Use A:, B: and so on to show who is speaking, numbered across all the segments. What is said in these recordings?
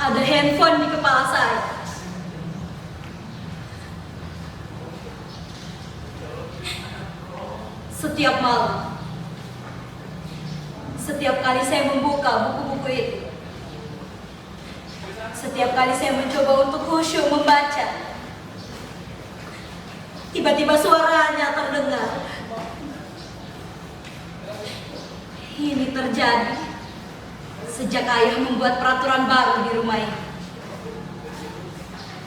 A: Ada handphone di kepala saya. Setiap malam, setiap kali saya membuka buku-buku itu, setiap kali saya mencoba untuk khusyuk membaca, tiba-tiba suaranya terdengar. Ini terjadi sejak ayah membuat peraturan baru di rumah ini.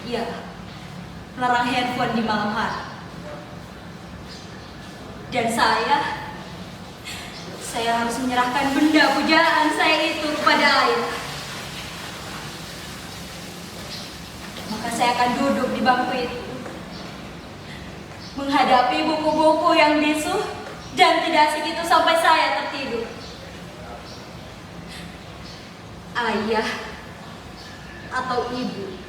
A: Ia melarang handphone di malam hari. Dan saya harus menyerahkan benda pujaan saya itu kepada ayah. Maka saya akan duduk di bangku itu, menghadapi buku-buku yang bisu dan tidak asik itu sampai saya tertidur. Ayah atau ibu,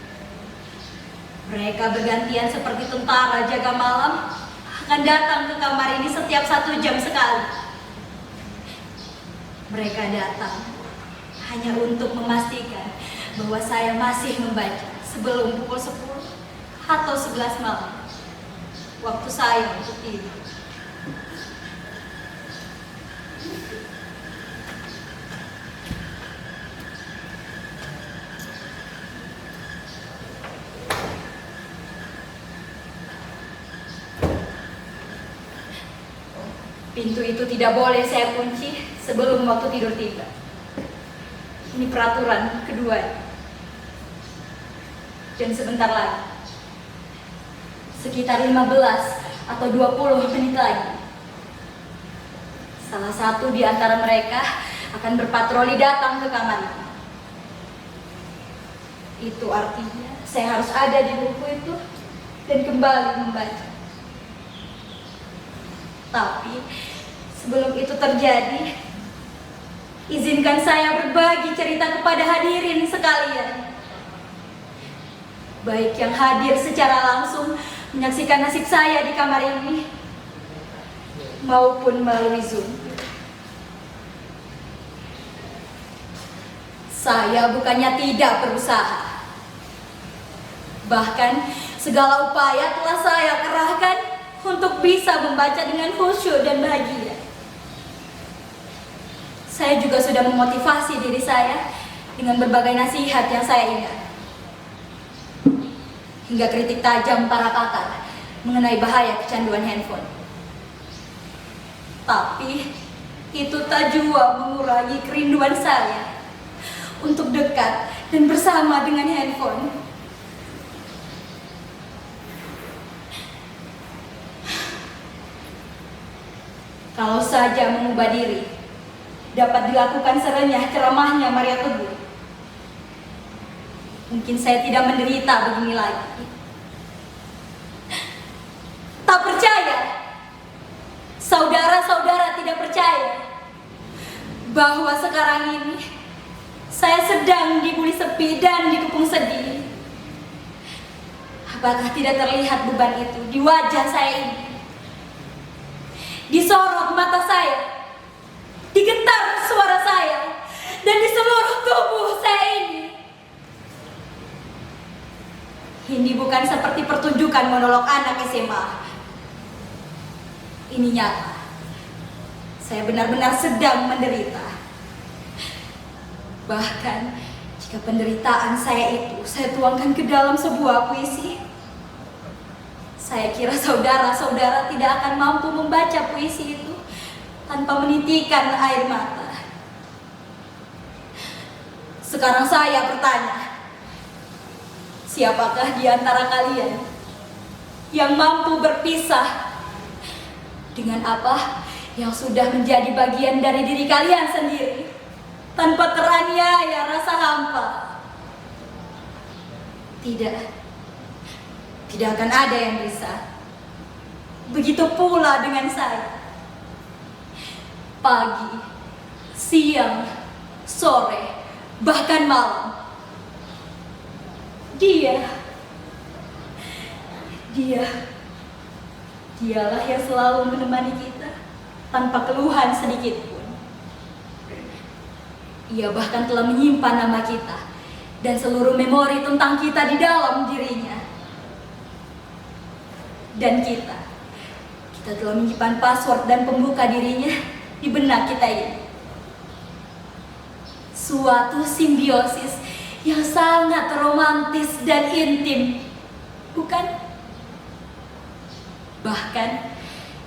A: mereka bergantian seperti tentara jaga malam, akan datang ke kamar ini setiap 1 jam sekali. Mereka datang hanya untuk memastikan bahwa saya masih membaca sebelum pukul 10 atau 11 malam, waktu saya untuk tidur. Pintu itu tidak boleh saya kunci sebelum waktu tidur tiba. Ini peraturan kedua. Dan sebentar lagi, sekitar 15 atau 20 menit lagi, salah satu di antara mereka akan berpatroli datang ke kamar ini. Itu artinya saya harus ada di buku itu dan kembali membaca. Tapi sebelum itu terjadi, izinkan saya berbagi cerita kepada hadirin sekalian, baik yang hadir secara langsung menyaksikan nasib saya di kamar ini, maupun melalui Zoom. Saya bukannya tidak berusaha, bahkan segala upaya telah saya kerahkan untuk bisa membaca dengan khusyuk dan bahagia. Saya juga sudah memotivasi diri saya dengan berbagai nasihat yang saya ingat, hingga kritik tajam para pakar mengenai bahaya kecanduan handphone. Tapi itu tak jua mengurangi kerinduan saya untuk dekat dan bersama dengan handphone. Kalau saja mengubah diri dapat dilakukan serenyah ceramahnya Maria Teguh, mungkin saya tidak menderita begini lagi. Tak percaya? Saudara-saudara tidak percaya bahwa sekarang ini saya sedang dibuli sepi dan dikepung sedih? Apakah tidak terlihat beban itu di wajah saya ini? Disorot mata saya, digetar suara saya, dan di seluruh tubuh saya ini. Ini bukan seperti pertunjukan monolog anak SMA. Ini nyata. Saya benar-benar sedang menderita. Bahkan jika penderitaan saya itu saya tuangkan ke dalam sebuah puisi, saya kira saudara-saudara tidak akan mampu membaca puisi itu tanpa menitikan air mata. Sekarang saya bertanya, siapakah di antara kalian yang mampu berpisah dengan apa yang sudah menjadi bagian dari diri kalian sendiri tanpa teraniaya rasa hampa? Tidak akan ada yang bisa. Begitu pula dengan saya. Pagi, siang, sore, bahkan malam. Dialah yang selalu menemani kita tanpa keluhan sedikit pun. Ia bahkan telah menyimpan nama kita dan seluruh memori tentang kita di dalam dirinya. Dan kita telah menyimpan password dan pembuka dirinya di benak kita ini. Suatu simbiosis yang sangat romantis dan intim, bukan? Bahkan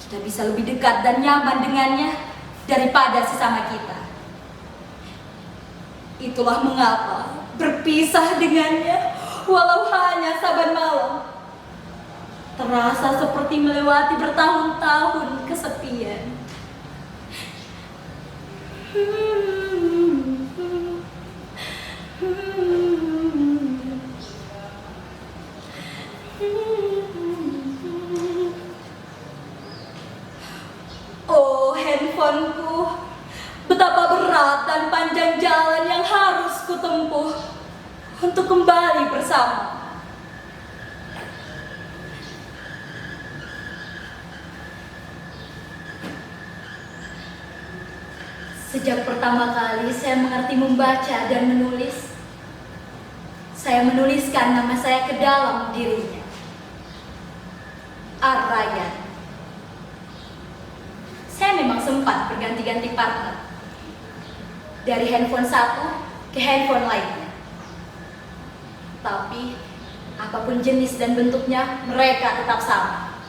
A: kita bisa lebih dekat dan nyaman dengannya daripada sesama kita. Itulah mengapa berpisah dengannya walau hanya saban malam terasa seperti melewati bertahun-tahun kesepian. Oh, handphoneku, betapa berat dan panjang jalan yang harus kutempuh untuk kembali bersama. Sejak pertama kali saya mengerti membaca dan menulis, saya menuliskan nama saya ke dalam dirinya. Ar-Rayyan. Saya memang sempat berganti-ganti partner dari handphone satu ke handphone lainnya. Tapi apapun jenis dan bentuknya, mereka tetap sama.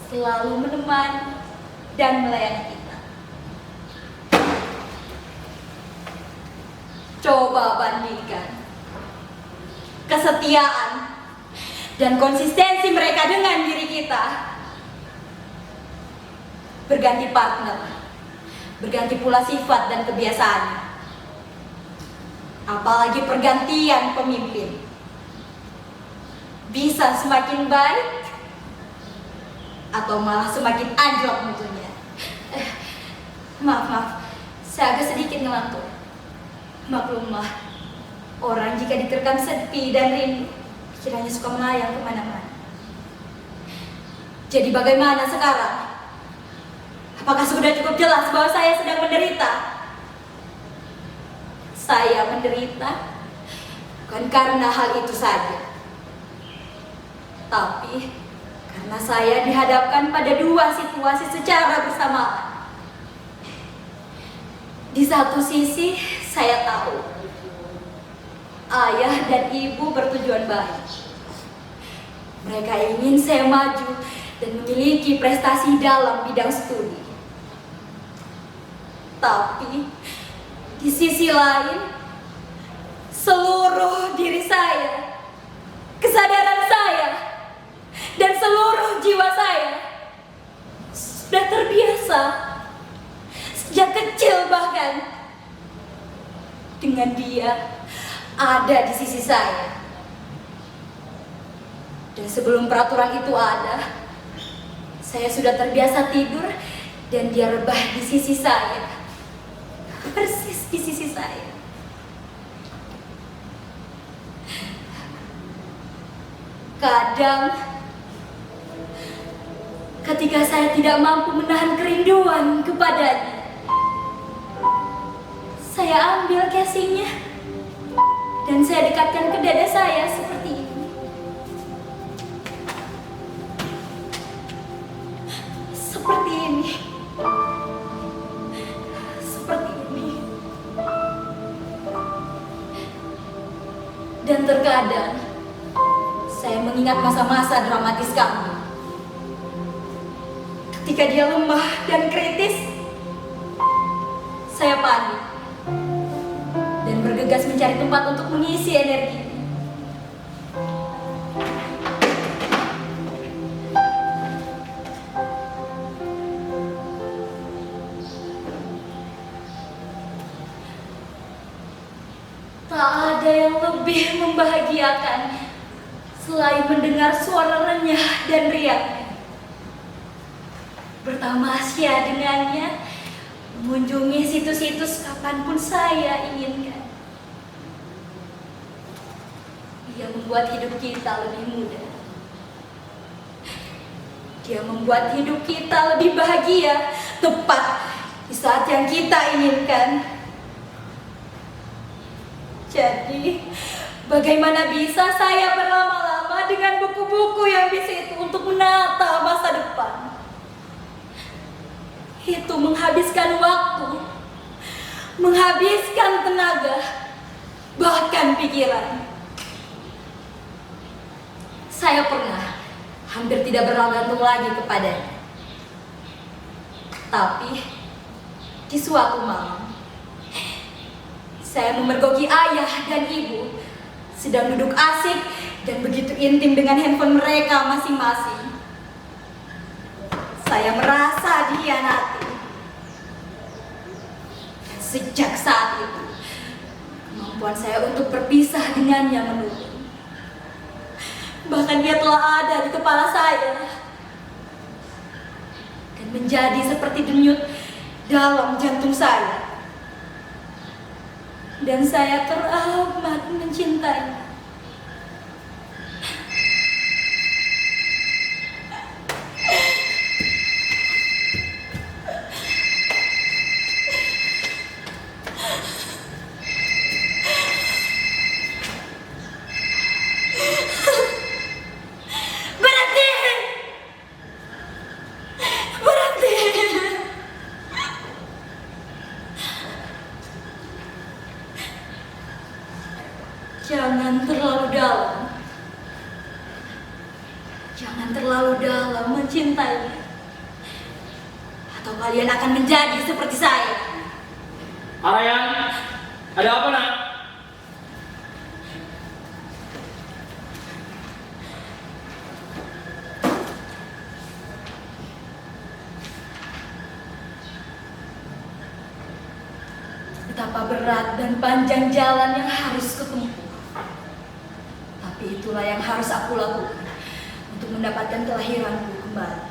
A: Selalu menemani dan melayani kita. Coba bandingkan kesetiaan dan konsistensi mereka dengan diri kita. Berganti partner, berganti pula sifat dan kebiasaannya. Apalagi pergantian pemimpin. Bisa semakin baik atau malah semakin anjlok mutunya. Maaf, saya agak sedikit ngelantur. Maklumlah, orang jika diterkam sepi dan rindu, pikirannya suka melayang kemana-mana. Jadi bagaimana sekarang? Apakah sudah cukup jelas bahwa saya sedang menderita? Saya menderita bukan karena hal itu saja, tapi karena saya dihadapkan pada dua situasi secara bersamaan. Di satu sisi, saya tahu ayah dan ibu bertujuan baik. Mereka ingin saya maju dan memiliki prestasi dalam bidang studi. Tapi di sisi lain, seluruh diri saya, kesadaran saya, dan seluruh jiwa saya sudah terbiasa sejak kecil bahkan dengan dia ada di sisi saya. Dan sebelum peraturan itu ada, saya sudah terbiasa tidur dan dia rebah di sisi saya. Persis di sisi saya. Kadang ketika saya tidak mampu menahan kerinduan kepadanya, saya ambil casingnya dan saya dekatkan ke dada saya seperti ini. Seperti ini. Seperti ini. Dan terkadang saya mengingat masa-masa dramatis kami. Ketika dia lemah dan kritis, saya panik dan bergegas mencari tempat untuk mengisi energi. Tak ada yang lebih membahagiakan selain mendengar suara renyah dan riaknya. Bertamasya dengannya, mengunjungi situs-situs kapanpun saya inginkan. Dia membuat hidup kita lebih mudah. Dia membuat hidup kita lebih bahagia, tepat di saat yang kita inginkan. Jadi, bagaimana bisa saya berlama-lama dengan buku-buku yang bisa itu untuk menata masa depan? Itu menghabiskan waktu, menghabiskan tenaga, bahkan pikiran. Saya pernah hampir tidak bergantung lagi kepadanya. Tapi di suatu malam, saya memergoki ayah dan ibu sedang duduk asik dan begitu intim dengan handphone mereka masing-masing. Saya merasa dihianati. Dan sejak saat itu, kemampuan saya untuk berpisah dengannya menurun. Bahkan dia telah ada di kepala saya dan menjadi seperti denyut dalam jantung saya. Dan saya teramat mencintainya. Jangan terlalu dalam. Jangan terlalu dalam mencintainya. Atau kalian akan menjadi seperti saya.
B: Arayang, ada apa nak?
A: Betapa berat dan panjang jalan yang harus kutempuh. Tapi itulah yang harus aku lakukan untuk mendapatkan kelahiranku kembali.